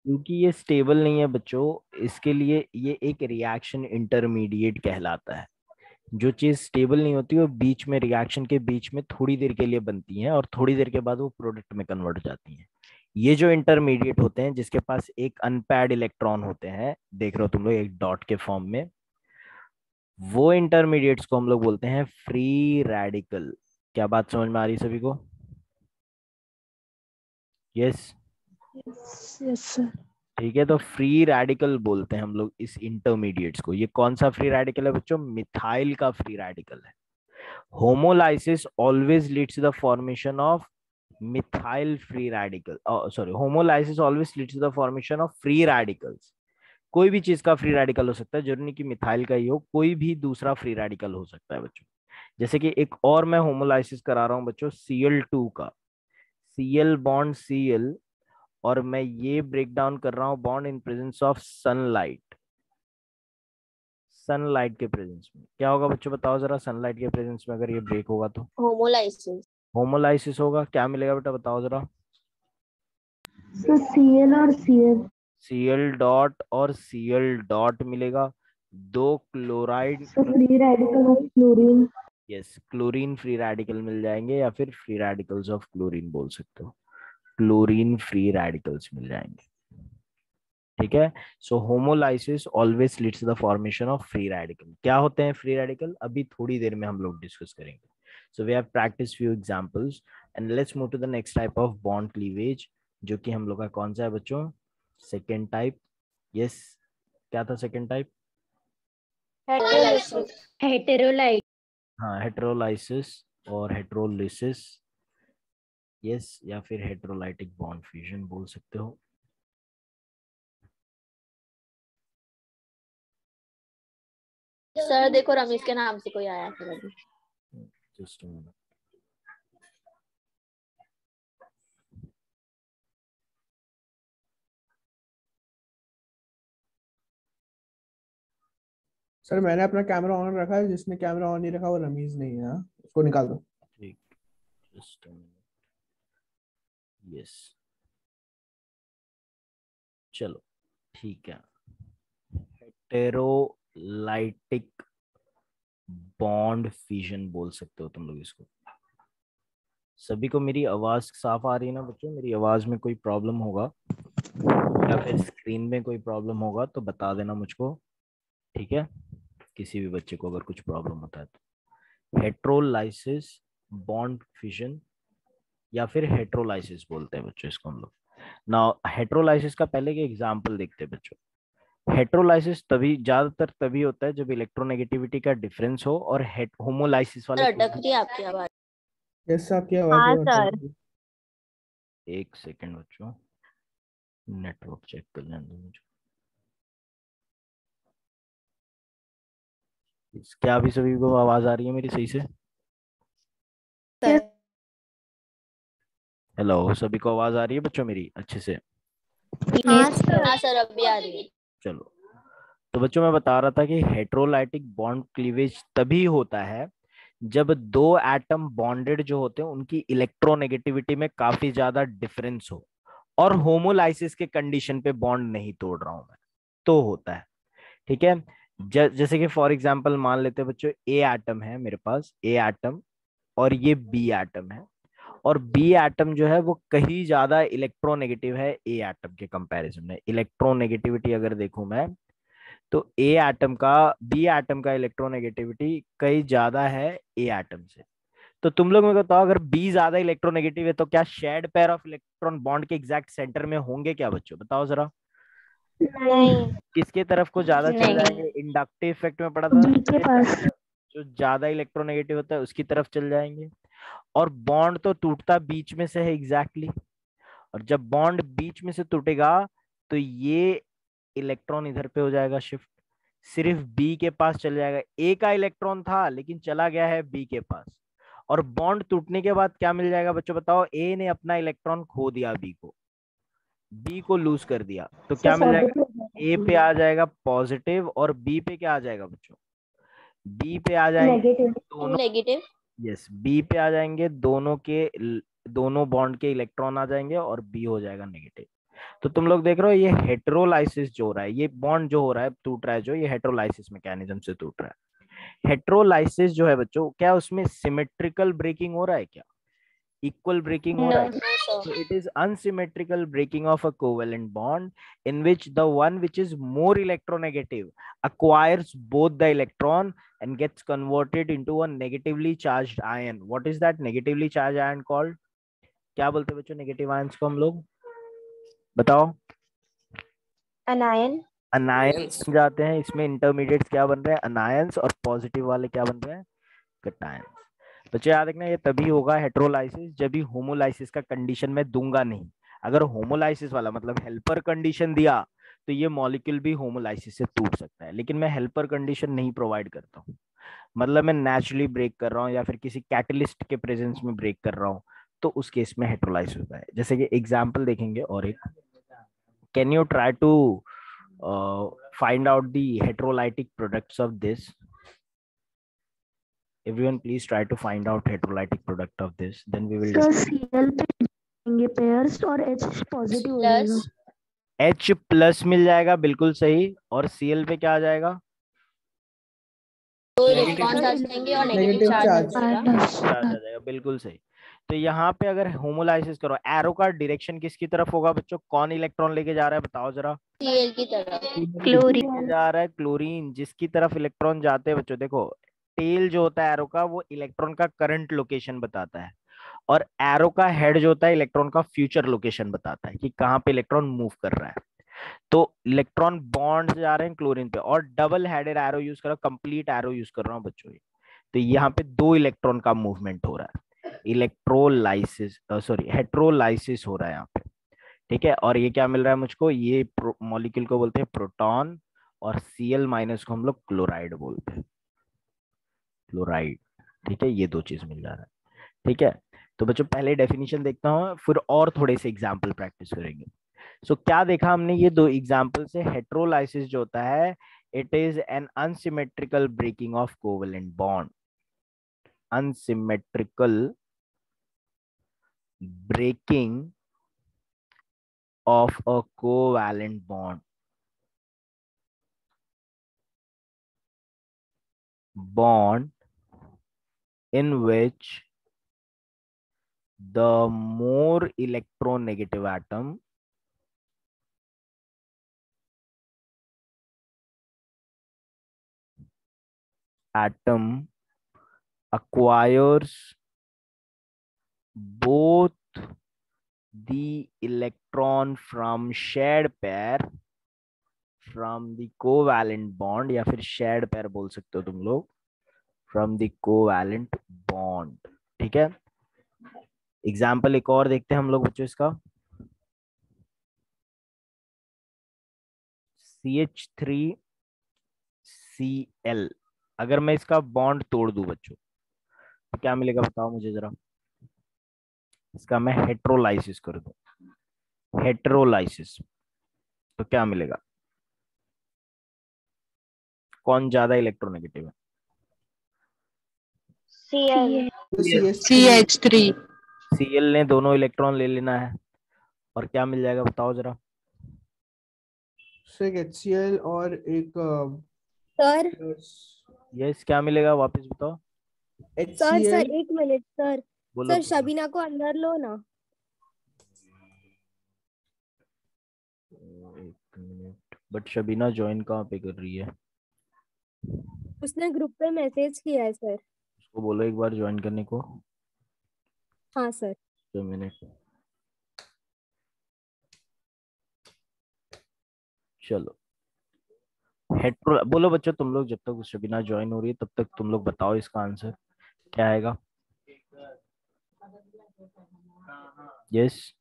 क्योंकि ये स्टेबल नहीं है बच्चों, इसके लिए ये एक रिएक्शन इंटरमीडिएट कहलाता है। जो चीज स्टेबल नहीं होती वो बीच में, रिएक्शन के बीच में थोड़ी देर के लिए बनती है और थोड़ी देर के बाद वो प्रोडक्ट में कन्वर्ट हो जाती है। ये जो इंटरमीडिएट होते हैं जिसके पास एक अनपैड इलेक्ट्रॉन होते हैं, देख रहे हो तुम लोग एक डॉट के फॉर्म में, वो इंटरमीडिएट्स को हम लोग बोलते हैं फ्री रेडिकल। क्या बात समझ में आ रही है सभी को? यस। Yes sir. ठीक है, तो फ्री रेडिकल बोलते हैं हम लोग इस इंटरमीडिएट्स को। ये कौन सा फ्री रेडिकल है बच्चों? मिथाइल का फ्री रेडिकल है। Homolysis always leads to the formation of methyl free radical, sorry, homolysis always leads to the formation of free radicals. कोई भी चीज का फ्री रेडिकल हो सकता है, जरूरी नहीं कि मिथाइल का ही हो, कोई भी दूसरा फ्री रेडिकल हो सकता है बच्चों। जैसे कि एक और मैं होमोलाइसिस करा रहा हूं बच्चों Cl2 का, Cl बॉन्ड Cl, और मैं ये ब्रेक डाउन कर रहा हूँ bond in presence of sunlight. Sunlight के प्रेजेंस में क्या होगा बच्चों, बताओ जरा। सनलाइट के प्रेजेंस में अगर ये ब्रेक होगा तो होमोलाइसिस। होमोलाइसिस होगा। क्या मिलेगा बेटा, बताओ जरा। सर Cl और Cl। Cl डॉट और Cl डॉट मिलेगा। दो chloride, sir free radical of chlorine. Yes, chlorine free radical मिल जाएंगे, या फिर फ्री रेडिकल्स ऑफ क्लोरीन बोल सकते हो। क्लोरीन फ्री रेडिकल्स मिल जाएंगे। ठीक है। So homolysis always leads to the formation of free radical. क्या होते हैं फ्री रेडिकल, अभी थोड़ी देर में हम लोग डिस्कस करेंगे। So we have practice few examples and let's move to the next type of bond cleavage, जो कि हम लोग का कौन सा है बच्चों? Second type. यस, क्या था सेकेंड टाइप? हेटेरोलाइट। हाँ, हेटेरोलाइसिस और हेटेरोलिसिस। यस, या फिर हेटेरोलाइटिक बॉन्ड फ्यूजन बोल सकते हो। सर देखो रमेश के नाम से कोई आया था अभी। जस्ट सर मैंने अपना कैमरा ऑन रखा है, जिसने कैमरा ऑन नहीं रखा वो रमीज नहीं है, हाँ? उसको निकाल दो। ठीक, जस्ट यस, चलो ठीक है। हेटेरोलाइटिक बॉन्ड फिजन बोल सकते हो तुम लोग इसको। सभी को मेरी आवाज साफ आ रही है ना बच्चों? मेरी आवाज में कोई प्रॉब्लम होगा या फिर स्क्रीन में कोई प्रॉब्लम होगा तो बता देना मुझको। ठीक है, किसी भी बच्चे को अगर कुछ प्रॉब्लम होता है तो। हेट्रोलाइसिस बॉन्ड फिजन या फिर हेट्रोलाइसिस बोलते हैं बच्चों इसको हम लोग। ना, हेट्रोलाइसिस का पहले के एग्जाम्पल देखते हैं बच्चों। हेट्रोलाइसिस तभी, ज्यादातर तभी होता है जब इलेक्ट्रोनेगेटिविटी का डिफरेंस हो, और होमोलाइसिस वाले सर अटक केस। रही है आपकी आवाज। यस, आपकी आवाज हाँ वो अटक सर। रही है। एक सेकेंड बच्चों, नेटवर्क चेक कर लेने दो मुझे। क्या अभी सभी को आवाज आ रही है मेरी सही से? सर हेलो, सभी को आवाज आ रही है बच्चों मेरी अच्छे से? हाँ सर अभी आ रही है। चलो, तो बच्चों मैं बता रहा था कि हेट्रोलाइटिक बॉन्ड क्लीवेज तभी होता है जब दो एटम बॉन्डेड जो होते हैं उनकी इलेक्ट्रोनेगेटिविटी में काफी ज्यादा डिफरेंस हो, और होमोलाइसिस के कंडीशन पे बॉन्ड नहीं तोड़ रहा हूं मैं, तो होता है। ठीक है। जैसे कि फॉर एग्जांपल मान लेते हैं बच्चों, ए एटम है मेरे पास, ए एटम, और ये बी एटम है। और बी एटम जो है वो कहीं ज्यादा इलेक्ट्रोनेगेटिव है ए एटम के कंपैरिजन में। इलेक्ट्रोनेगेटिविटी अगर देखूं मैं, तो ए एटम का, बी एटम का इलेक्ट्रोनेगेटिविटी कहीं ज्यादा है ए एटम से। तो तुम लोग मेरे को बताओ, अगर बी ज्यादा इलेक्ट्रोनेगेटिव है तो क्या shared pair of electron bond के एग्जैक्ट सेंटर में होंगे क्या बच्चों, बताओ जरा। नहीं। किसके तरफ को ज्यादा चल नहीं। जाएंगे? इंडक्टिव इफेक्ट में पढ़ा था ना बी के थोड़े पास। चैप्टर, जो ज्यादा इलेक्ट्रोनेगेटिव होता है उसकी तरफ चल जाएंगे। और बॉन्ड तो टूटता बीच में से है एग्जैक्टली, और जब बॉन्ड बीच में से टूटेगा तो ये इलेक्ट्रॉन इधर पे हो जाएगा शिफ्ट, सिर्फ बी के पास चल जाएगा। ए का इलेक्ट्रॉन था लेकिन चला गया है बी के पास। और बॉन्ड टूटने के बाद क्या मिल जाएगा बच्चों, बताओ। ए ने अपना इलेक्ट्रॉन खो दिया, बी को लूज कर दिया, तो सर क्या मिल जाएगा? ए पे आ जाएगा पॉजिटिव, और बी पे क्या आ जाएगा बच्चों? बी पे आ जाएंगे नेगेटिव। दोनों। नेगेटिव। यस, बी पे आ जाएंगे दोनों के, दोनों बॉन्ड के इलेक्ट्रॉन आ जाएंगे और बी हो जाएगा नेगेटिव। तो तुम लोग देख रहे हो ये हेटेरोलाइसिस जो हो रहा है, ये बॉन्ड जो हो रहा है टूट रहा है, जो ये हेटेरोलाइसिस मैकेनिज्म से टूट रहा है। हेटेरोलाइसिस जो है बच्चों, क्या उसमें सिमेट्रिकल ब्रेकिंग हो रहा है क्या? इक्वल ब्रेकिंग हो नो रहा है? Sir. So it is unsymmetrical breaking of a covalent bond in which the one which is more electronegative acquires both the electron and gets converted into a negatively charged ion. What is that negatively charged ion called? क्या बोलते हैं बच्चों negative ions को हम लोग? बताओ। अनायन। Anions जाते हैं, इसमें इंटरमीडिएट्स क्या बन रहे हैं? अनायंस। और पॉजिटिव वाले क्या बन रहे हैं? कैटायंस। बच्चे याद रखना, ये तभी होगा हेटेरोलाइसिस जब भी होमोलाइसिस का कंडीशन में दूंगा नहीं। अगर होमोलाइसिस वाला मतलब हेल्पर कंडीशन दिया तो ये मॉलिक्यूल भी होमोलाइसिस से टूट सकता है, लेकिन मैं हेल्पर कंडीशन नहीं प्रोवाइड करता हूँ। मतलब मैं नेचुरली ब्रेक कर रहा हूँ या फिर किसी कैटलिस्ट के प्रेजेंस में ब्रेक कर रहा हूँ, तो उस केस में हेटेरोलाइसिस होता है। जैसे कि एग्जाम्पल देखेंगे और एक, can you try to find out the heterolytic products of this? Everyone please try to find out heterolytic product of this, then we will sir discuss. Cl पे जाएंगे पेयर्स और H पॉजिटिव हो plus जाएगा। H plus मिल जाएगा, बिल्कुल सही। और Cl पे क्या आ जाएगा? दो नेगेटिव इलेक्ट्रॉन्स आ जाएंगे और नेगेटिव नेगेटिव चार्ज आ चार्ज। जाएगा। चार्ज आ जाएगा, बिल्कुल सही। तो यहाँ पे अगर होमोलाइसिस करो, एरो का डायरेक्शन किसकी तरफ होगा बच्चों? कौन इलेक्ट्रॉन लेके जा रहा है बताओ जरा? सीएल की तरफ। क्लोरीन जा रहा है, क्लोरीन। जिसकी तरफ इलेक्ट्रॉन जाते हैं बच्चों, देखो टेल जो होता है एरो का, वो इलेक्ट्रॉन का करंट लोकेशन बताता है, और एरो का हेड जो होता है इलेक्ट्रॉन का फ्यूचर लोकेशन बताता है कि कहाँ पे इलेक्ट्रॉन मूव कर रहा है। तो इलेक्ट्रॉन बॉन्ड जा रहे हैं क्लोरीन पे, और डबल हेडेड एरो यूज कर रहा हूँ, कंप्लीट एरो यूज कर रहा हूँ बच्चों ये। तो यहाँ पे दो इलेक्ट्रॉन का मूवमेंट हो रहा है, इलेक्ट्रोलाइसिस सॉरी हेट्रोलाइसिस हो रहा है यहाँ पे। ठीक है, और ये क्या मिल रहा है मुझको? ये मॉलिक्यूल को बोलते हैं प्रोटॉन, और Cl माइनस को हम लोग क्लोराइड बोलते हैं, क्लोराइड। ठीक है, ये दो चीज मिल जा रहा है। ठीक है, तो बच्चों पहले डेफिनेशन देखता हूँ, फिर और थोड़े से एग्जाम्पल प्रैक्टिस करेंगे। सो क्या देखा हमने ये दो एग्जाम्पल से? हेट्रोलाइसिस जो होता है, it is an unsymmetrical breaking of covalent bond, unsymmetrical breaking of a covalent bond in which the more electronegative atom acquires both the electron from shared pair from the covalent bond, या फिर shared pair बोल सकते हो तुम लोग, from the covalent bond। ठीक है, example एक और देखते हैं हम लोग बच्चों इसका। CH3Cl, अगर मैं इसका बॉन्ड तोड़ दूं बच्चों तो क्या मिलेगा बताओ मुझे जरा? इसका मैं हेट्रोलाइसिस कर दूं, हेट्रोलाइसिस, तो क्या मिलेगा? कौन ज्यादा इलेक्ट्रोनेगेटिव है? सीएल। CH3 Cl ने दोनों इलेक्ट्रॉन ले लेना है, और क्या मिल जाएगा बताओ जरा? सिर्फ HCl और एक सर यस, क्या मिलेगा वापस बताओ? HCl। एक मिनट सर। बोलो। शबीना को अंदर लो ना। एक मिनट, बट शबीना ज्वाइन कहाँ पे कर रही है? उसने ग्रुप पे मैसेज किया है सर। उसको बोलो एक बार ज्वाइन करने को। हाँ सर। 2 मिनट, चलो। हेट्रो बोलो बच्चों तुम लोग, जब तक शबीना ज्वाइन हो रही है तब तक तुम लोग बताओ इसका आंसर क्या आएगा? यस,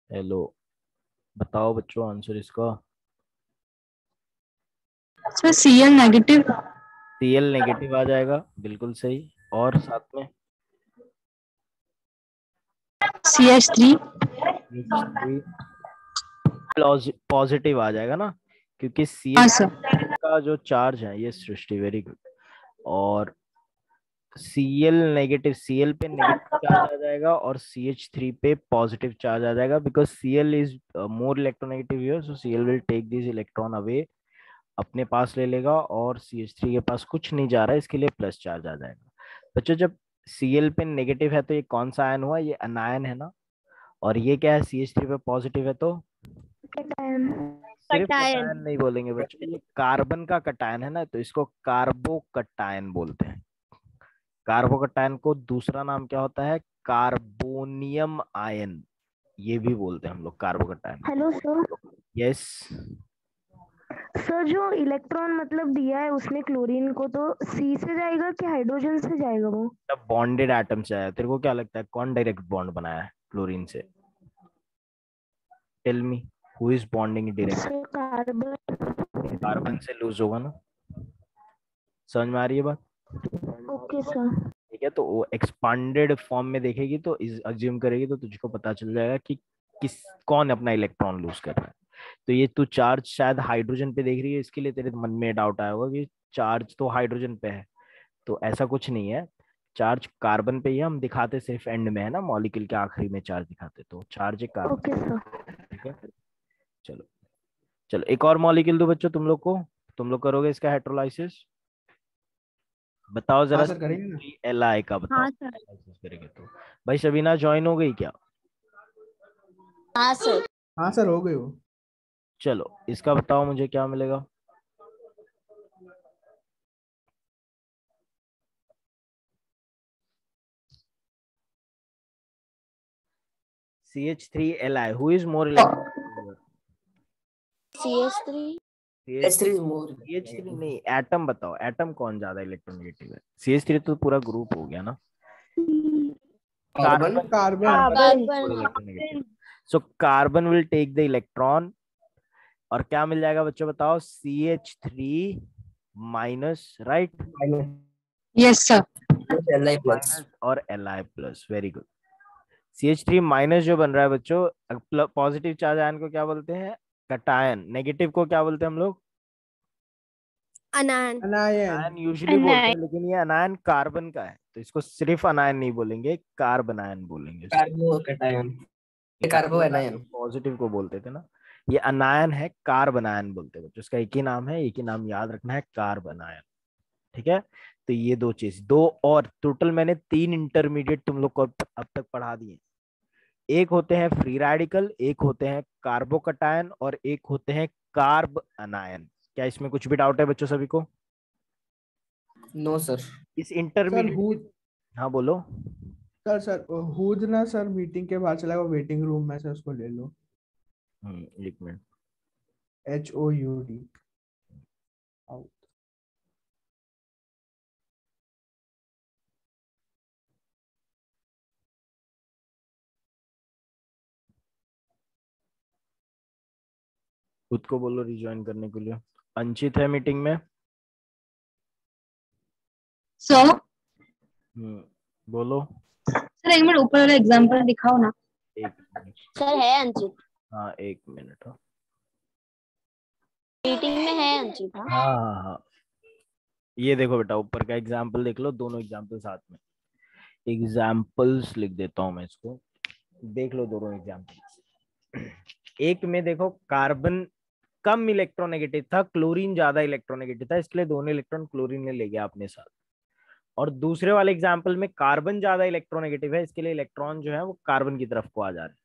हेलो, बताओ बच्चों आंसर इसका। Sir Cl negative. Cl negative आ जाएगा, बिल्कुल सही। और साथ में CH3। CH3 पॉजिटिव आ जाएगा ना, क्योंकि हाँ CH सर। का जो चार्ज है, ये सृष्टि वेरी गुड। और Cl नेगेटिव, Cl पे नेगेटिव चार्ज आ जाएगा और CH3 पे पॉजिटिव चार्ज आ जाएगा, because Cl is more electronegative here, so Cl will take this electron away, अपने पास ले लेगा, और CH3 के पास कुछ नहीं जा रहा है, इसके लिए प्लस चार्ज आ जाएगा। बच्चों जब Cl पे नेगेटिव है तो ये कौन सा आयन हुआ, ये अनायन है ना, और ये क्या है, CH3 पे पॉजिटिव है तो कैटायन। सिर्फ कटायन। कटायन नहीं बोलेंगे बच्चों, ये कार्बन का कटायन है ना, तो इसको कार्बोकटायन बोलते हैं। कार्बोकटायन को दूसरा नाम क्या होता है, कार्बोनियम आयन, ये भी बोलते हैं हम लोग carbocation. Hello sir. Yes. Sir जो इलेक्ट्रॉन मतलब दिया है उसने क्लोरीन को, तो सी से जाएगा कि हाइड्रोजन से जाएगा वो? बॉन्डेड एटम से आया, तेरे को क्या लगता है कौन डायरेक्ट बॉन्ड बनाया है क्लोरीन से? Tell me, who is bonding direct? Sir carbon. Carbon से लूज होगा ना, समझ में आ रही है बात? Okay sir. ठीक है, तो वो एक्सपांडेड फॉर्म में देखेगी तो इस अज्यूम करेगी तो तुझको पता चल जाएगा कि किस कौन अपना इलेक्ट्रॉन लूज कर रहा है। तो ये तू चार्ज शायद हाइड्रोजन पे देख रही है, इसके लिए तेरे मन में डाउट आया होगा कि चार्ज तो हाइड्रोजन पे है, तो ऐसा कुछ नहीं है। चार्ज कार्बन पे ही है, हम दिखाते सिर्फ एंड में है ना, मॉलिक्यूल के आखिरी में चार्ज दिखाते, तो चार्ज है कार्बन। Okay sir. ठीक है, चलो चलो एक और मॉलिक्यूल दो बच्चों तुम लोग को, तुम लोग करोगे इसका हेट्रोलाइसिस। बताओ जरा, हाँ सर करेंगे ना। Li का बताओ। हाँ सर। heterolysis करेंगे तो भाई शबीना ज्वाइन हो गई क्या? हाँ सर। हाँ सर हो गई वो। चलो इसका बताओ मुझे क्या मिलेगा। CH3Li, who is more electronegative? CH3। H3 is more. CH3 नहीं, एटम बताओ, एटम कौन ज्यादा इलेक्ट्रोनेगेटिव है? CH3 तो पूरा ग्रुप हो गया ना। Carbon. Carbon. Electronegative, so carbon will take the electron, और क्या मिल जाएगा बच्चों बताओ, CH3 minus, right? Yes sir. Li plus. Minus और Li plus, very good. CH3 minus जो बन रहा है बच्चों, पॉजिटिव चार्ज आयन को क्या बोलते हैं, कटायन। नेगेटिव को क्या बोलते हैं हम लोग? अनायन। अनायन। आयन यूजुअली बोलते हैं, लेकिन ये अनायन कार्बन का है, तो इसको सिर्फ अनायन नहीं बोलेंगे, कार्बनायन बोलेंगे। Carbocation. Carboanion. पॉजिटिव को बोलते थे ना, ये अनायन है, कार्बनायन बोलते हैं बच्चों, इसका एक ही नाम है, एक ही नाम याद रखना है, कार्बनायन। ठीक है, तो ये दो चीज, दो और टोटल मैंने 3 इंटरमीडिएट तुम लोग को अब तक पढ़ा दिए। एक होते हैं फ्री रेडिकल, एक होते हैं कार्बोकटायन, और एक होते हैं कार्ब अनायन। क्या इसमें कुछ भी डाउट है बच्चों सभी को? No sir. इस सर इंटरमीडिएट, हाँ बोलो। सर हुड ना सर मीटिंग के बाद चला, वो वेटिंग रूम में से उसको ले लो। एक मिनट, HOUD। खुद को बोलो रिज्वाइन करने के लिए। अंचित है मीटिंग में? सर बोलो। सर एक मिनट ऊपर वाला एग्जांपल दिखाओ ना। एक मिनट, सर है अंचित, हाँ एक मिनट। मीटिंग में है अंचित। हाँ। हाँ हाँ हाँ, ये देखो बेटा, ऊपर का एग्जाम्पल देख लो, दोनों एग्जाम्पल साथ में, एग्जाम्पल्स लिख देता हूँ मैं इसको, देख लो दोनों एग्जाम्पल। एक में देखो कार्बन कम इलेक्ट्रोनेगेटिव था, क्लोरीन ज्यादा इलेक्ट्रोनेगेटिव था, इसके लिए दोनों इलेक्ट्रॉन क्लोरीन ने ले गया अपने साथ। और दूसरे वाले एग्जाम्पल में कार्बन ज्यादा इलेक्ट्रोनेगेटिव है, इसके लिए इलेक्ट्रॉन जो है वो कार्बन की तरफ को आ जा रहे हैं,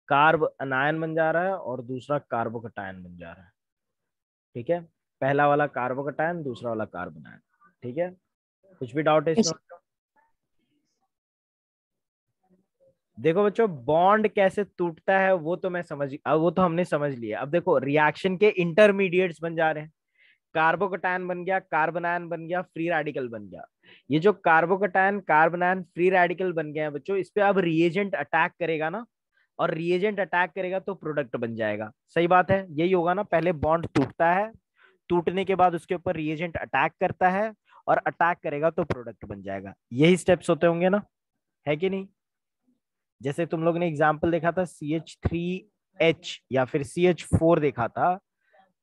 कार्ब अनायन बन जा रहा है और दूसरा कार्बोकटायन बन जा रहा है। ठीक है, पहला वाला कार्बोकटायन, दूसरा वाला कार्बन आयन। ठीक है, कुछ भी डाउट है इसमें? देखो बच्चों, बॉन्ड कैसे टूटता है वो तो वो तो हमने समझ लिया। अब देखो रिएक्शन के इंटरमीडिएट्स बन जा रहे हैं, कार्बोकटायन बन गया, कार्बनायन बन गया, फ्री रेडिकल बन गया। ये जो कार्बोकटायन, कार्बनायन, फ्री रेडिकल बन गए हैं बच्चों, इस पे अब रिएजेंट अटैक करेगा ना, और रिएजेंट अटैक करेगा तो प्रोडक्ट बन जाएगा। सही बात है, यही होगा ना, पहले बॉन्ड टूटता है, टूटने के बाद उसके ऊपर रिएजेंट अटैक करता है, और अटैक करेगा तो प्रोडक्ट बन जाएगा। यही स्टेप्स होते होंगे ना, है कि नहीं? जैसे तुम लोग ने एग्जाम्पल देखा था CH3H या फिर CH4 देखा था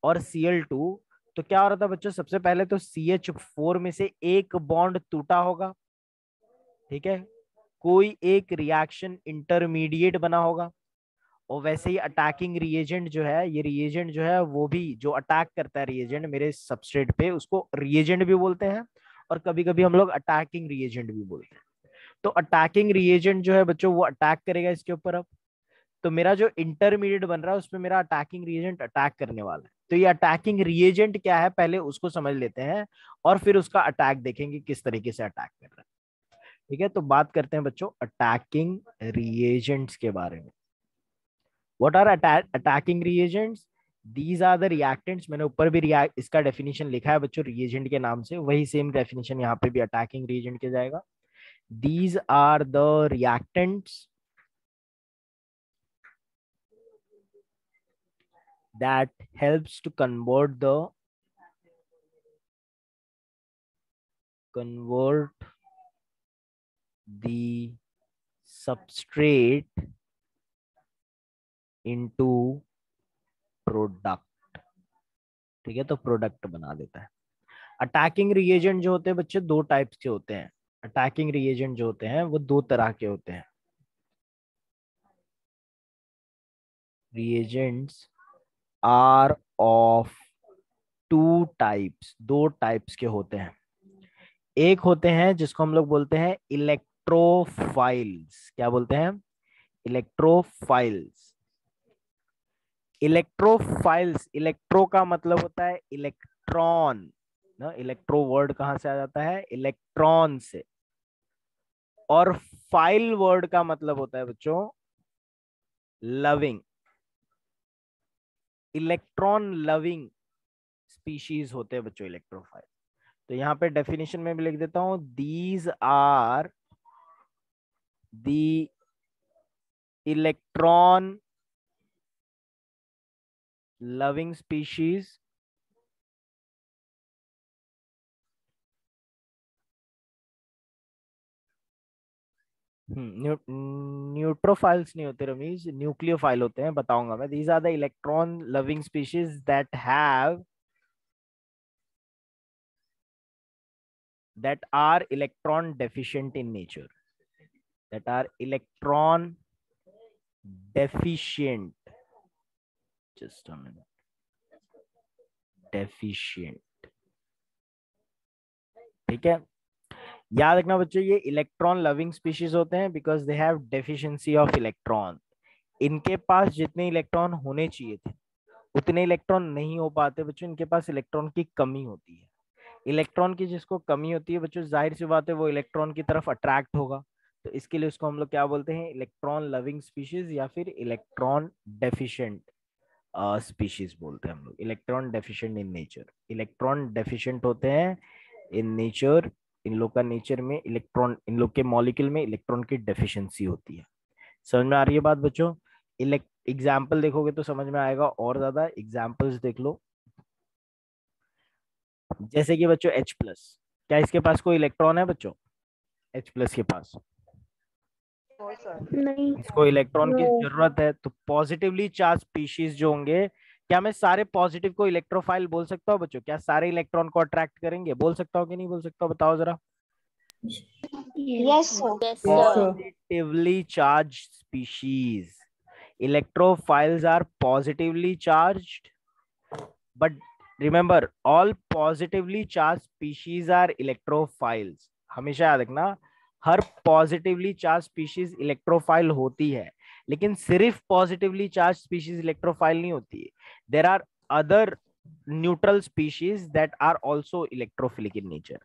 और Cl2, तो क्या हो रहा था बच्चों? सबसे पहले तो CH4 में से एक बॉन्ड टूटा होगा, ठीक है, कोई एक रिएक्शन इंटरमीडिएट बना होगा, और वैसे ही अटैकिंग रिएजेंट जो है, ये रिएजेंट जो है वो भी जो अटैक करता है रिएजेंट मेरे सबस्ट्रेट पे, उसको रिएजेंट भी बोलते हैं, और कभी कभी हम लोग अटैकिंग रिएजेंट भी बोलते हैं। तो अटैकिंग रिएजेंट जो है बच्चों वो अटैक करेगा इसके ऊपर। अब तो मेरा जो इंटरमीडिएट बन रहा है उसमें मेरा अटैकिंग रिएजेंट अटैक करने वाला है। तो ये अटैकिंग रिएजेंट क्या है पहले उसको समझ लेते हैं, और फिर उसका अटैक देखेंगे किस तरीके से अटैक कर रहा है। ठीक है, तो बात करते हैं बच्चों अटैकिंग रिएजेंट्स के बारे में। What are attacking reagents? These are the reactants. मैंने ऊपर भी इसका डेफिनेशन लिखा है बच्चों रिएजेंट के नाम से, वही सेम डेफिनेशन यहाँ पे भी अटैकिंग रिएजेंट के जाएगा। These are the reactants that helps to convert the substrate into product. ठीक है, तो प्रोडक्ट बना देता है। अटैकिंग रिएजेंट जो होते हैं बच्चे दो टाइप्स के होते हैं। अटैकिंग रिएजेंट जो होते हैं वो दो तरह के होते हैं। Reagents are of two types, दो टाइप्स के होते हैं। एक होते हैं जिसको हम लोग बोलते हैं इलेक्ट्रोफाइल्स। क्या बोलते हैं? इलेक्ट्रोफाइल्स। इलेक्ट्रोफाइल्स, इलेक्ट्रो का मतलब होता है इलेक्ट्रॉन ना, इलेक्ट्रो वर्ड कहां से आ जाता है? इलेक्ट्रॉन से। और फाइल वर्ड का मतलब होता है बच्चों लविंग, इलेक्ट्रॉन लविंग स्पीशीज होते हैं बच्चों इलेक्ट्रोफाइल। तो यहां पे डेफिनेशन में भी लिख देता हूं, these are the electron loving species neutrophils नहीं होते रमीज, न्यूक्लियोफाइल होते हैं, बताऊंगा मैं। These are the electron loving species that are electron deficient in nature, that are electron deficient, just a minute, deficient। ठीक है, याद रखना बच्चों ये इलेक्ट्रॉन लविंग स्पीशीज होते हैं because they have deficiency of electron. इनके पास जितने इलेक्ट्रॉन होने चाहिए थे उतने इलेक्ट्रॉन नहीं हो पाते बच्चों, इनके पास इलेक्ट्रॉन की कमी होती है। इलेक्ट्रॉन की जिसको कमी होती है बच्चों, जाहिर सी बात है वो इलेक्ट्रॉन की तरफ अट्रैक्ट होगा, तो इसके लिए उसको हम लोग क्या बोलते हैं? इलेक्ट्रॉन लविंग स्पीशीज या फिर इलेक्ट्रॉन डेफिशिएंट स्पीशीज बोलते हैं हम लोग। Electron deficient in nature, electron deficient होते हैं इन नेचर। इन लोग का नेचर में इलेक्ट्रॉन, इन लोग के मॉलिक्यूल में इलेक्ट्रॉन की डेफिशिएंसी होती है। समझ में आ रही है बात बच्चों? एग्जाम्पल देखोगे तो समझ में आएगा और ज्यादा। एग्जाम्पल्स देख लो, जैसे कि बच्चों H+, क्या इसके पास कोई इलेक्ट्रॉन है बच्चों? H+ के पास नहीं। इसको इलेक्ट्रॉन की जरूरत है। तो पॉजिटिवली चार्ज स्पीशीज जो होंगे, क्या मैं सारे पॉजिटिव को इलेक्ट्रोफाइल बोल सकता हूँ बच्चों? क्या सारे इलेक्ट्रॉन को अट्रैक्ट करेंगे? बोल सकता हूँ कि नहीं बोल सकता हूँ? बताओ जरा। Yes, sir. Positively charged species, electrophiles are positively charged, but remember all positively charged species are electrophiles। हमेशा याद रखना हर पॉजिटिवली चार्ज स्पीशीज इलेक्ट्रोफाइल होती है, लेकिन सिर्फ पॉजिटिवली चार्ज स्पीशीज इलेक्ट्रोफाइल नहीं होती है। There are other neutral species that are also electrophilic in nature.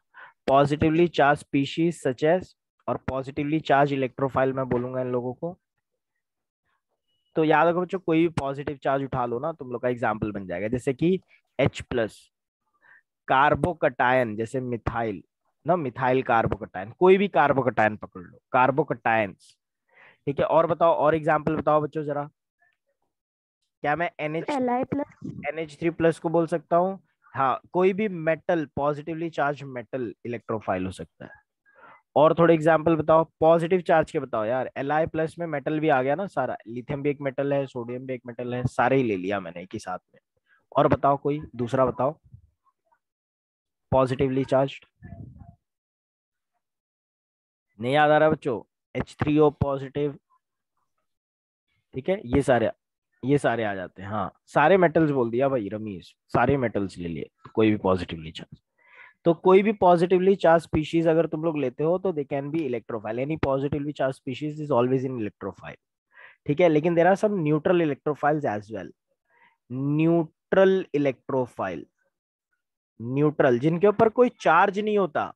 Positively charge species such as, और पॉजिटिवली चार्ज इलेक्ट्रोफाइल मैं बोलूंगा इन लोगों को। तो याद रखो बच्चों, कोई भी पॉजिटिव चार्ज उठा लो ना, तुम लोग का एग्जाम्पल बन जाएगा। जैसे कि H+, कार्बोकटायन, जैसे मिथाइल ना, मिथाइल कार्बोकटायन, कोई भी कार्बोकटायन पकड़ लो, कार्बोकटायंस। ठीक है, और बताओ, और एग्जाम्पल बताओ बच्चों जरा। क्या मैं NH3+ को बोल सकता हूँ हाँ, कोई भी metal, positively charge metal electrophile हो सकता है। और थोड़े एग्जांपल बताओ पॉजिटिव चार्ज के, बताओ यार। Li प्लस में मेटल भी आ गया ना सारा, लिथियम भी एक मेटल है, सोडियम भी एक मेटल है, सारे ही ले लिया मैंने एक ही साथ में। और बताओ कोई दूसरा बताओ पॉजिटिवली चार्ज। नहीं याद आ रहा बच्चों? H3O पॉजिटिव, ठीक है, ये सारे आ जाते हैं। हाँ, सारे मेटल्स बोल दिया भाई रमीश, सारे मेटल्स ले लिए, कोई भी पॉजिटिवली चार्ज। तो कोई भी पॉजिटिवली चार्ज स्पीशीज अगर तुम लोग लेते हो तो they can be electrophile, any positively charge species is always in electrophile, ठीक है। लेकिन there are some neutral electrophiles as well. Neutral electrophile, neutral जिनके ऊपर कोई चार्ज नहीं होता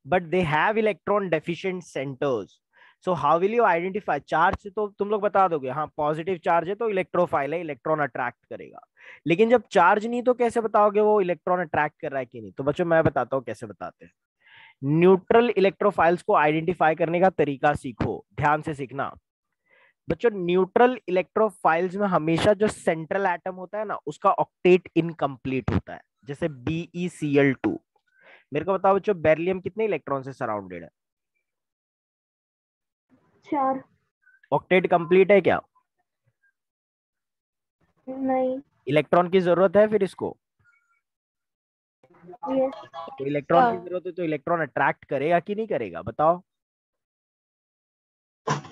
but they have electron deficient centres. So how will you identify? Charge से तो तुम लोग बता दोगे हाँ पॉजिटिव चार्ज है तो इलेक्ट्रोफाइल है, इलेक्ट्रॉन अट्रैक्ट करेगा। लेकिन जब चार्ज नहीं तो कैसे बताओगे वो इलेक्ट्रॉन अट्रैक्ट कर रहा है कि नहीं? तो बच्चों मैं बताता हूँ कैसे बताते हैं। न्यूट्रल इलेक्ट्रोफाइल्स को आइडेंटिफाई करने का तरीका सीखो, ध्यान से सीखना बच्चों। न्यूट्रल इलेक्ट्रोफाइल्स में हमेशा जो सेंट्रल एटम होता है ना उसका ऑक्टेट इनकम्प्लीट होता है, जैसे BeCl2। मेरे को बताओ बच्चों बेरिलियम कितने इलेक्ट्रॉन से सराउंडेड है? 4। ऑक्टेट कंप्लीट है क्या? नहीं। इलेक्ट्रॉन की जरूरत है फिर इसको? यस। तो इलेक्ट्रॉन की जरूरत है तो इलेक्ट्रॉन अट्रैक्ट करेगा कि नहीं करेगा बताओ?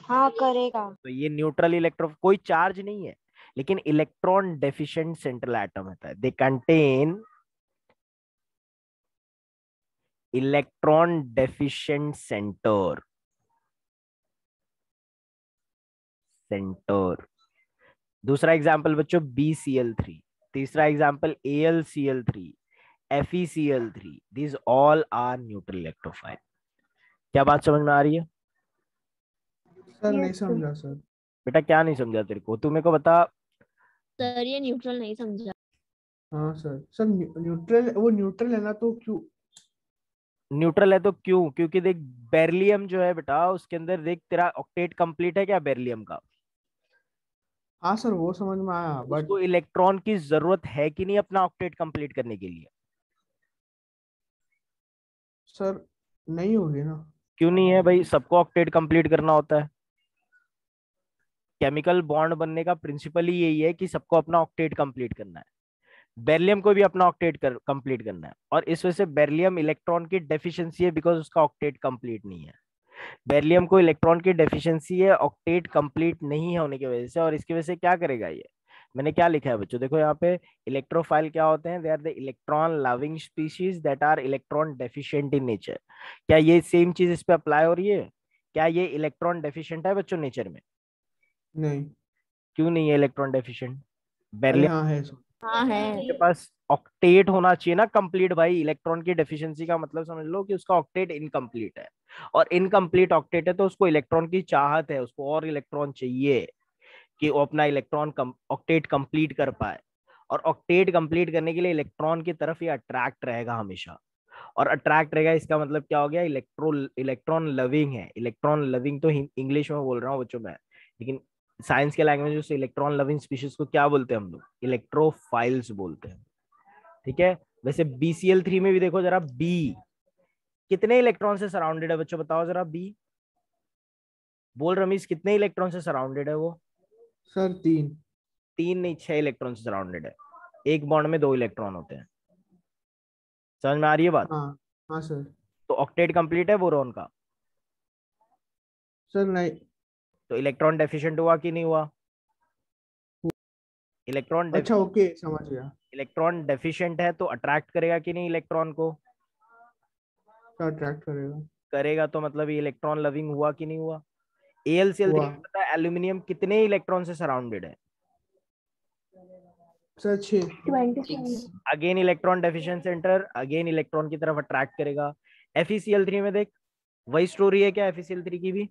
हाँ करेगा। तो ये न्यूट्रल इलेक्ट्रो, कोई चार्ज नहीं है लेकिन इलेक्ट्रॉन डेफिशिएंट सेंट्रल एटम होता है। They contain electron deficient centre. दूसरा एग्जांपल बच्चों BCl3। तीसरा example AlCl3, FeCl3। these all are neutral electrophile। क्या बात समझ में आ रही है? सर नहीं Yes, sir. समझा सर। बेटा क्या नहीं समझा तेरे को? तू मेरे को बता। सर ये न्यूट्रल नहीं समझा। हाँ सर, सर न्यूट्रल, वो न्यूट्रल है ना तो क्यों? न्यूट्रल है तो क्यों? क्योंकि देख बेरिलियम जो है बेटा उसके अंदर देख तेरा ऑक्टेट कंप्लीट है क्या बेरिलियम का? हाँ सर वो समझ में आया बट उसको इलेक्ट्रॉन की जरूरत है कि नहीं अपना ऑक्टेट कंप्लीट करने के लिए? सर नहीं होगी ना। क्यों नहीं है भाई? सबको ऑक्टेट कंप्लीट करना होता है। केमिकल बॉन्ड बनने का प्रिंसिपल ही यही है कि सबको अपना ऑक्टेट कंप्लीट करना है। बेरिलियम को भी अपना ऑक्टेट कंप्लीट करना है और इस वजह से बेरिलियम इलेक्ट्रॉन की डेफिशिएंसी है बिकॉज उसका ऑक्टेट कंप्लीट नहीं है। बेरिलियम को इलेक्ट्रॉन की डेफिशिएंसी है ऑक्टेट कंप्लीट नहीं होने की वजह से, और इसकी वजह से क्या करेगा ये? मैंने क्या लिखा है बच्चों देखो यहाँ पे, इलेक्ट्रोफाइल क्या होते हैं? They are the electron loving species that are electron deficient in nature. क्या ये सेम चीज इस पे अप्लाई हो रही है? क्या ये इलेक्ट्रॉन डेफिशिएंट है बच्चों नेचर में? नहीं। क्यों नहीं है इलेक्ट्रॉन डेफिशिएंट? अरे बेरिलियम हाँ है सर। हाँ है। के पास ऑक्टेट होना चाहिए ना कंप्लीट भाई। इलेक्ट्रॉन की डेफिशिएंसी का मतलब समझ लो कि उसका ऑक्टेट इनकम्प्लीट है, और इनकम्प्लीट ऑक्टेट है तो उसको इलेक्ट्रॉन की चाहत है, उसको और इलेक्ट्रॉन चाहिए कि वो अपना इलेक्ट्रॉन ऑक्टेट कंप्लीट कर पाए। और ऑक्टेट कंप्लीट करने के लिए इलेक्ट्रॉन की तरफ ये अट्रैक्ट रहेगा हमेशा, और अट्रैक्ट रहेगा इसका मतलब क्या हो गया? इलेक्ट्रॉन लविंग है। इलेक्ट्रॉन लविंग तो इंग्लिश में बोल रहा हूँ बच्चों मैं, लेकिन साइंस के लैंग्वेज में इलेक्ट्रॉन लविंग स्पीशीज को क्या बोलते हैं हम लोग? इलेक्ट्रोफाइल्स बोलते हैं, ठीक है। वैसे BCl3 में भी देखो जरा, बी कितने इलेक्ट्रॉन से सराउंडेड है बच्चों? बताओ जरा बी, बोल रमीज कितने इलेक्ट्रॉन से सराउंडेड है वो? सर 3। 3 नहीं 6 इलेक्ट्रॉन से सराउंडेड है। एक बॉन्ड में 2 इलेक्ट्रॉन होते हैं। समझ में आ रही है बात? हाँ हाँ सर। तो ऑक्टेट कंप्लीट है बोरोन का, सर नहीं। तो इलेक्ट्रॉन डेफिशिएंट हुआ कि नहीं हुआ? अच्छा ओके समझ गया। इलेक्ट्रॉन डेफिशिएंट है तो अट्रैक्ट करेगा कि नहीं इलेक्ट्रॉन को? सर अट्रैक्ट करेगा। करेगा, तो मतलब ये इलेक्ट्रॉन लविंग हुआ कि नहीं हुआ? AlCl3 हुआ। में पता है एल्यूमिनियम कितने इलेक्ट्रॉन से सराउंडेड है? Sir 6। 27। Again electron deficient centre, again electron की तरफ अट्रैक्ट करेगा। FeCl3 में देख वही स्टोरी है क्या FeCl3 की भी?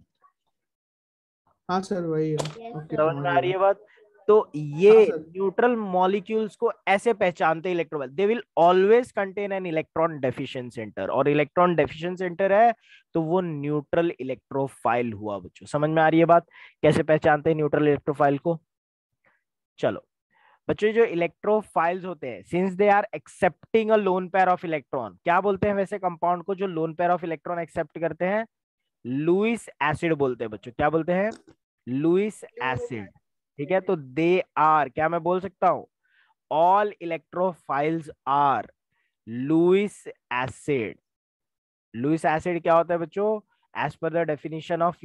हाँ सर वही है। ओके समझ समझ में आ रही है गया। बात? तो ये हाँ सर। न्यूट्रल मॉलिक्यूल्स को ऐसे पहचानते हैं electrophile, they will always contain an electron deficient centre, और इलेक्ट्रॉन डेफिशिएंट सेंटर है तो वो न्यूट्रल इलेक्ट्रोफाइल हुआ बच्चों। समझ में आ रही है बात कैसे पहचानते हैं न्यूट्रल इलेक्ट्रोफाइल को? चलो बच्चों जो इलेक्ट्रोफाइल्स होते हैं, since they are accepting a lone pair of electron, क्या बोलते हैं वैसे कंपाउंड को जो lone pair of electron accept करते हैं? लुईस एसिड बोलते हैं बच्चों। क्या बोलते हैं? Lewis acid. ठीक है, तो दे आर, क्या मैं बोल सकता हूं? All electrophiles are Lewis acid. Lewis acid क्या होता है बच्चों? As per the definition of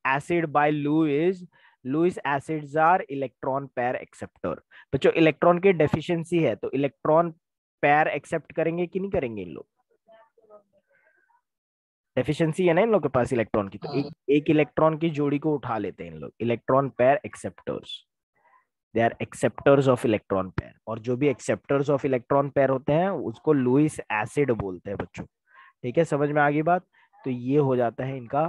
acid by Lewis acids are electron pair acceptor. बच्चों इलेक्ट्रॉन की डेफिशिएंसी है, तो इलेक्ट्रॉन पेयर एक्सेप्ट करेंगे कि नहीं करेंगे इन लोग? डेफिशिएंसी है ना इन लोग के पास इलेक्ट्रॉन की, तो एक इलेक्ट्रॉन की जोड़ी को उठा लेते हैं इन लोग, electron pair acceptors. They are acceptors of electron pair, और जो भी एक्सेप्टर्स ऑफ इलेक्ट्रॉन पेयर होते हैं उसको लुईस एसिड बोलते हैं बच्चों। ठीक है, समझ में आ गई बात? तो ये हो जाता है इनका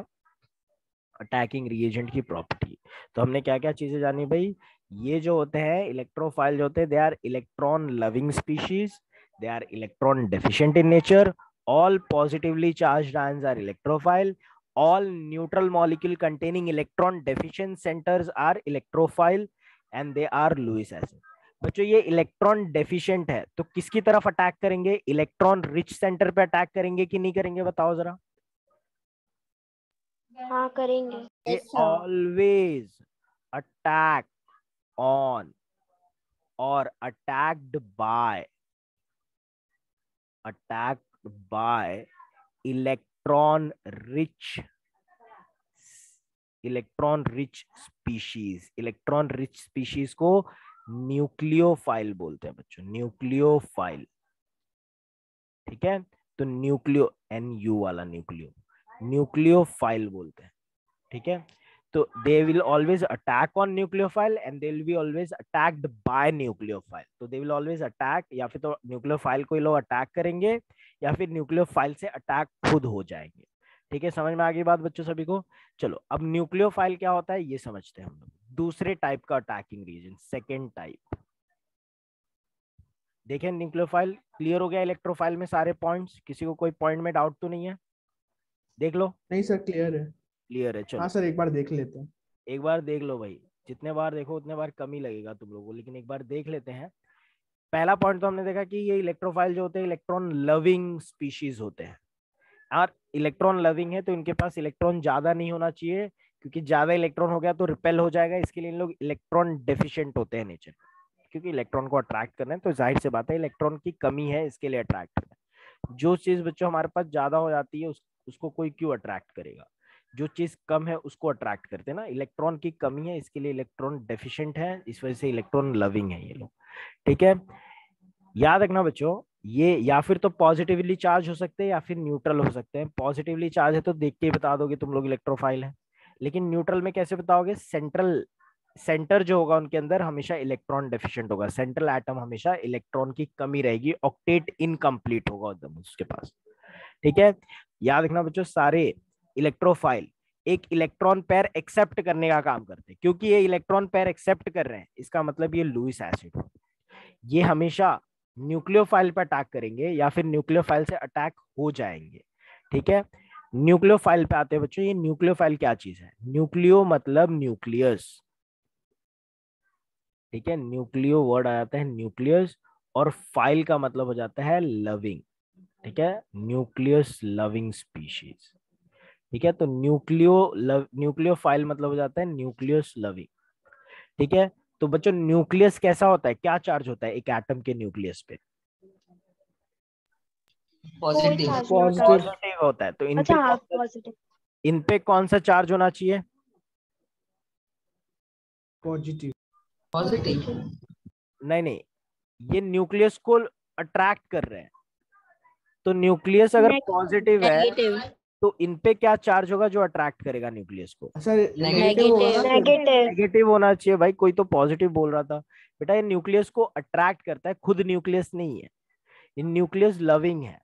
अटैकिंग रिएजेंट की प्रॉपर्टी। तो हमने क्या क्या चीजें जानी भाई? ये जो होते हैं इलेक्ट्रोफाइल जो होते हैं, they are electron loving species, they are electron deficient in nature, all positively charged ions are electrophile, all neutral molecule containing electron deficient centers are electrophile and they are Lewis acid। बच्चों ये electron deficient है तो किसकी तरफ attack करेंगे? Electron rich centre पे attack करेंगे कि नहीं करेंगे? बताओ जरा। हाँ करेंगे। they always attack on or attacked by electron rich species. Electron rich species को न्यूक्लियोफाइल बोलते हैं बच्चों, न्यूक्लियोफाइल। ठीक है, तो न्यूक्लियो NU वाला न्यूक्लियोफाइल बोलते हैं। ठीक है, तो they will always attack on nucleophile and they will be always attacked by nucleophile. तो दे विल ऑलवेज अटैक, या फिर तो न्यूक्लियोफाइल को ये लोग अटैक करेंगे या फिर न्यूक्लियोफाइल से अटैक खुद हो जाएंगे। ठीक है, समझ में आ गई बात बच्चों सभी को? चलो अब न्यूक्लियोफाइल क्या होता है ये समझते हैं हम लोग। दूसरे टाइप का अटैकिंग रीजन, सेकेंड टाइप। देखें न्यूक्लियोफाइल, क्लियर हो गया इलेक्ट्रोफाइल में सारे पॉइंट्स? किसी को कोई पॉइंट में डाउट तो नहीं है? देख लो। नहीं सर, क्लियर है। क्लियर है, चलो हाँ सर, एक बार देख लेते हैं। एक बार देख लो भाई, जितने बार देखो उतने बार कम ही लगेगा तुम लोगों को, लेकिन एक बार देख लेते हैं। पहला पॉइंट तो हमने देखा कि ये इलेक्ट्रोफाइल जो होते हैं इलेक्ट्रॉन लविंग स्पीशीज होते हैं, और इलेक्ट्रॉन लविंग है तो इनके पास इलेक्ट्रॉन ज्यादा नहीं होना चाहिए, क्योंकि ज्यादा इलेक्ट्रॉन हो गया तो रिपेल हो जाएगा। इसके लिए इन लोग इलेक्ट्रॉन डेफिशिएंट होते हैं नेचर, क्योंकि इलेक्ट्रॉन को अट्रैक्ट करना है तो जाहिर सी बात है इलेक्ट्रॉन की कमी है, इसके लिए अट्रैक्ट करना है। जो चीज बच्चों हमारे पास ज्यादा हो जाती है उसको कोई क्यों अट्रैक्ट करेगा? जो चीज कम है उसको अट्रैक्ट करते हैं ना। इलेक्ट्रॉन की कमी है इसके लिए इलेक्ट्रॉन डेफिशिएंट है, इस वजह से इलेक्ट्रॉन लविंग है ये लोग। ठीक है, याद रखना बच्चों, ये या फिर तो पॉजिटिवली चार्ज हो सकते हैं या फिर न्यूट्रल हो सकते हैं। पॉजिटिवली चार्ज है तो देख के ही बता दोगे तुम लोग इलेक्ट्रोफाइल है, लेकिन न्यूट्रल में कैसे बताओगे? सेंटर जो होगा उनके अंदर हमेशा इलेक्ट्रॉन डेफिशिएंट होगा, सेंट्रल एटम हमेशा इलेक्ट्रॉन की कमी रहेगी, ऑक्टेट इनकम्प्लीट होगा एकदम उसके पास। ठीक है, याद रखना बच्चों, सारे इलेक्ट्रोफाइल एक इलेक्ट्रॉन पेयर एक्सेप्ट करने का काम करते हैं। क्योंकि ये इलेक्ट्रॉन पेयर एक्सेप्ट कर रहे हैं इसका मतलब ये लुईस एसिड, ये हमेशा न्यूक्लियोफाइल पर अटैक करेंगे या फिर न्यूक्लियोफाइल से अटैक हो जाएंगे। ठीक है, न्यूक्लियोफाइल पे आते हैं बच्चों। ये न्यूक्लियोफाइल क्या चीज है? न्यूक्लियो मतलब न्यूक्लियस। ठीक है, न्यूक्लियो वर्ड आ जाता है न्यूक्लियस, और फाइल का मतलब हो जाता है लविंग। ठीक है, न्यूक्लियस लविंग स्पीशीज। ठीक है, तो न्यूक्लियोफाइल मतलब हो जाता है न्यूक्लियस लविंग। ठीक है, तो बच्चों न्यूक्लियस कैसा होता है? क्या चार्ज होता है एक एटम के न्यूक्लियस पे? पॉजिटिव। पॉजिटिव होता है। तो इन पे कौन सा चार्ज होना चाहिए? पॉजिटिव। पॉजिटिव। नहीं, ये न्यूक्लियस को अट्रैक्ट कर रहे हैं, तो न्यूक्लियस अगर पॉजिटिव है तो इन पे क्या चार्ज होगा जो अट्रैक्ट करेगा न्यूक्लियस को? सर नेगेटिव होना चाहिए भाई। कोई तो पॉजिटिव बोल रहा था बेटा। ये न्यूक्लियस को अट्रैक्ट करता है, खुद न्यूक्लियस नहीं है, ये न्यूक्लियस लविंग है,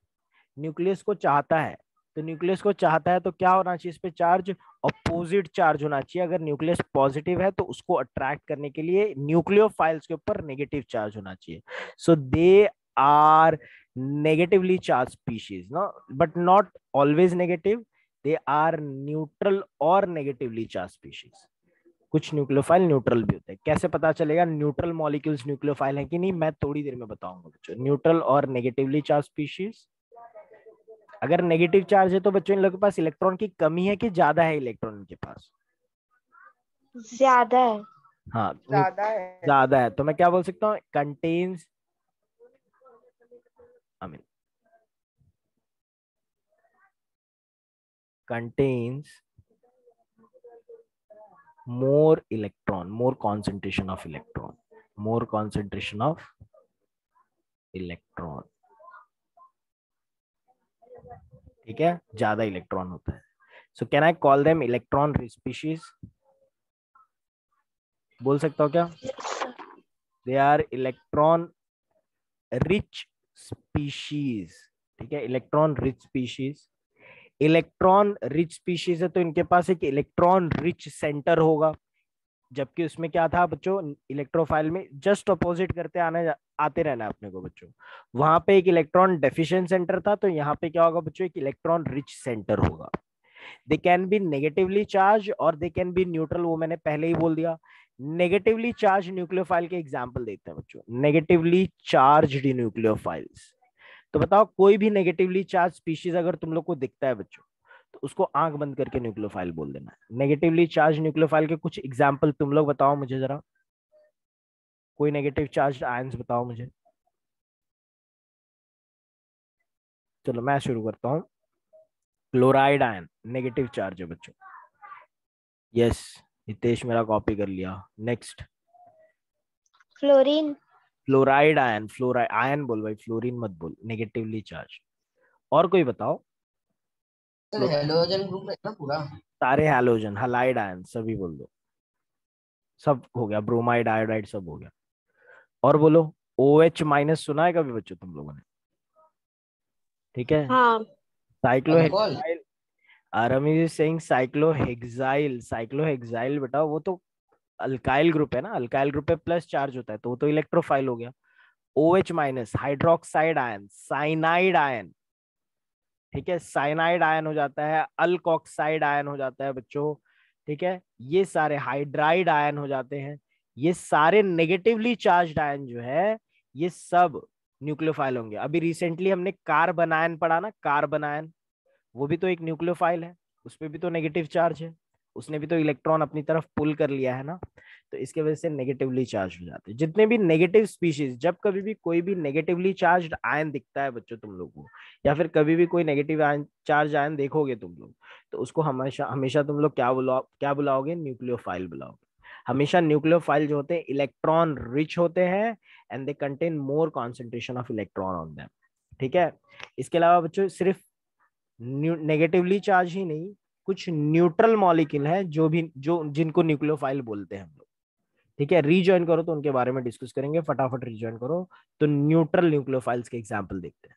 न्यूक्लियस को चाहता है। तो न्यूक्लियस को चाहता है तो क्या होना चाहिए इस पे चार्ज? अपोजिट चार्ज होना चाहिए। अगर न्यूक्लियस पॉजिटिव है तो उसको अट्रैक्ट करने के लिए न्यूक्लियोफाइल्स के ऊपर नेगेटिव चार्ज होना चाहिए। So they are negatively charged species, no, but not always negative. They are neutral or negatively charged species. कुछ न्यूक्लियोफाइल न्यूट्रल भी होते हैं। कैसे पता चलेगा न्यूट्रल मॉलिक्यूल्स न्यूक्लियोफाइल है कि नहीं, मैं थोड़ी देर में बताऊंगा बच्चों। न्यूट्रल और नेगेटिवली चार्ज स्पीशीज, अगर नेगेटिव चार्ज है तो बच्चों इन लोगों के पास इलेक्ट्रॉन की कमी है कि ज्यादा है इलेक्ट्रॉन इनके पास? ज्यादा है। हाँ, ज्यादा है। ज्यादा है। तो मैं क्या बोल सकता हूँ, contains, I mean contains more electron, more concentration of electron, more concentration of electron, ठीक है, ज्यादा इलेक्ट्रॉन होता है। So can I call them electron rich species? बोल सकता हूँ क्या? They are electron rich species, ठीक है, electron rich species. Electron rich species है तो इनके पास एक इलेक्ट्रॉन रिच सेंटर होगा, जबकि उसमें क्या था बच्चों, इलेक्ट्रोफाइल में जस्ट अपोजिट करते आते रहना है अपने को बच्चों। वहां पे एक इलेक्ट्रॉन डेफिशिएंट सेंटर था, तो यहाँ पे क्या होगा बच्चों, एक इलेक्ट्रॉन रिच सेंटर होगा। दे कैन बी नेगेटिवली चार्ज और दे कैन बी न्यूट्रल, वो मैंने पहले ही बोल दिया। नेगेटिवली चार्ज न्यूक्लियोफाइल के एग्जाम्पल देखते हैं बच्चों, नेगेटिवली चार्ज्ड न्यूक्लियोफाइल्स। तो बताओ कोई भी नेगेटिवली चार्ज स्पीशीज अगर तुम लोग को दिखता है बच्चों, तो उसको आंख बंद करके न्यूक्लियोफाइल बोल देना है। नेगेटिवली चार्ज न्यूक्लियोफाइल के कुछ एग्जांपल तुम लोग बताओ मुझे जरा, कोई नेगेटिव चार्ज आयंस बताओ मुझे। चलो मैं शुरू करता हूँ। क्लोराइड आयन नेगेटिव चार्ज है बच्चों। यस, हितेश मेरा कॉपी कर लिया। Next, fluorine. Fluoride ion, fluoride ion बोल भाई, फ्लोरीन मत बोल, नेगेटिवली चार्ज। और कोई बताओ। सर हेलोजन ग्रुप है ना पूरा? सारे हैलोजन, हैलाइड आयन सभी बोल दो, सब हो गया, ब्रोमाइड आयोडाइड सब हो गया। और बोलो, OH माइनस सुना है कभी बच्चों तुम लोगों ने? ठीक है, हाँ। Alcohol. Cyclohexyl, Ramiz is saying cyclohexyl. Cyclohexyl बेटा वो तो अल्काइल ग्रुप है ना, अल्काइल ग्रुप पे प्लस चार्ज होता है तो वो तो इलेक्ट्रोफाइल हो गया। OH minus hydroxide ion, cyanide ion, ठीक है, साइनाइड आयन हो जाता है, अल्कोक्साइड आयन हो जाता है बच्चों, ठीक है, ये सारे हाइड्राइड आयन हो जाते हैं। ये सारे नेगेटिवली चार्ज्ड आयन जो है ये सब न्यूक्लियोफाइल होंगे। अभी रिसेंटली हमने कार्बन आयन पढ़ा ना, कार्बन आयन, वो भी तो एक न्यूक्लियोफाइल है, उसपे भी तो नेगेटिव चार्ज है, उसने भी तो इलेक्ट्रॉन अपनी तरफ पुल कर लिया है ना, तो इसके वजह से नेगेटिवली चार्ज हो जाते हैं। जितने भी नेगेटिव स्पीशीज, जब कभी भी कोई भी नेगेटिवली चार्ज्ड आयन दिखता है बच्चों तुम लोग को, या फिर कभी भी कोई नेगेटिव आयन चार्ज आयन देखोगे तुम लोग, तो उसको हमेशा हमेशा तुम लोग क्या बुलाओगे, न्यूक्लियोफाइल बुलाओगे। हमेशा न्यूक्लियोफाइल जो होते हैं इलेक्ट्रॉन रिच होते हैं and they contain more concentration of electron on them, ठीक है। इसके अलावा बच्चों सिर्फ नेगेटिवली चार्ज ही नहीं, कुछ न्यूट्रल मॉलिक्यूल है जो जिनको न्यूक्लियोफाइल बोलते हैं हम लोग, ठीक है। रीजॉइन करो तो उनके बारे में डिस्कस करेंगे, फटाफट रीजॉइन करो। तो न्यूट्रल न्यूक्लियोफाइल्स के एग्जांपल देखते हैं।